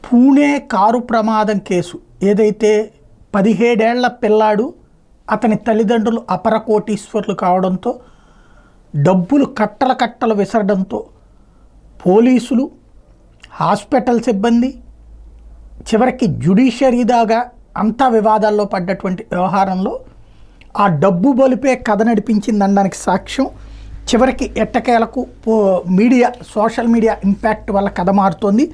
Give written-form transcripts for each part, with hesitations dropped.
Pune car ప్రమాదం case ఏదైతే 17 ఏళ్ల పిల్లాడు అతని తల్లిదండ్రులు అపర కోటీశ్వర్లు కావడంతో డబ్బులు కట్టల కట్టలు విసరడంతో పోలీసులు హాస్పిటల్ సిబ్బంది చివరికి జ్యుడిషియరీ దాకా అంతా వివాదాల్లో పడ్డటువంటి వ్యవహారంలో ఆ డబ్బు బలిపే కథ నడిపించిందనడానికి సాక్ష్యం చివరికి ఎట్టకేలకు మీడియా సోషల్ మీడియా ఇంపాక్ట్ వల్ల కథ మారుతోంది.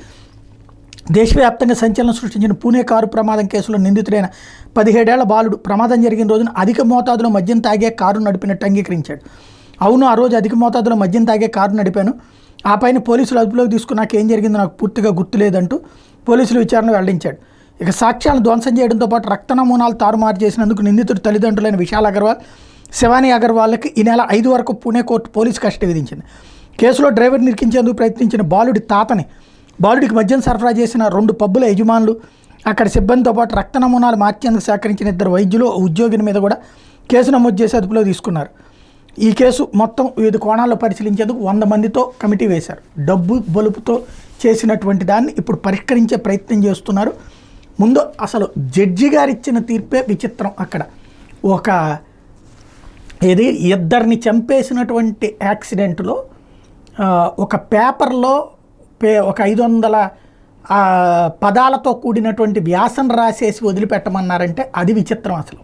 దేశవ్యాప్తంగా సంచలనం సృష్టించిన పూణే కారు ప్రమాదం కేసులో నిందితుడైన 17 ఏళ్ల బాలుడు ప్రమాదం జరిగిన రోజున అధిక మోతాదులో మద్యం తాగే కారు నడిపినట్టు అంగీకరించాడు. అవును, ఆ రోజు అధిక మోతాదులో మద్యం తాగే కారు నడిపాను, ఆ పైన పోలీసులు అదుపులోకి తీసుకున్నాక ఏం జరిగిందో నాకు పూర్తిగా గుర్తులేదంటూ పోలీసులు విచారణ వెల్లడించాడు. ఇక సాక్ష్యాలను ధ్వంసం చేయడంతో పాటు రక్త నమూనాలు తారుమారు చేసినందుకు నిందితుడు తల్లిదండ్రులైన విశాల్ అగర్వాల్, శివానీ అగర్వాల్కి ఈ నెల 5 వరకు పూణే కోర్టు పోలీసు కస్టడీ విధించింది. కేసులో డ్రైవర్ నిరికించేందుకు ప్రయత్నించిన బాలుడికి మద్యం సరఫరా చేసిన 2 పబ్బుల యజమానులు, అక్కడ సిబ్బందితో పాటు రక్త నమూనాలు మార్చేందుకు సహకరించిన 2 వైద్యులు, ఉద్యోగిని మీద కూడా కేసు నమోదు చేసి అదుపులో తీసుకున్నారు. ఈ కేసు మొత్తం వివిధ కోణాల్లో పరిశీలించేందుకు 100 మందితో కమిటీ వేశారు. డబ్బు బలుపుతో చేసినటువంటి దాన్ని ఇప్పుడు పరిష్కరించే ప్రయత్నం చేస్తున్నారు. ముందు అసలు జడ్జి గారు ఇచ్చిన తీర్పే విచిత్రం. అక్కడ ఇద్దరిని చంపేసినటువంటి యాక్సిడెంట్లో ఒక పేపర్లో ఒక 500 పదాలతో కూడినటువంటి వ్యాసం రాసేసి వదిలిపెట్టమన్నారంటే అది విచిత్రం అసలు.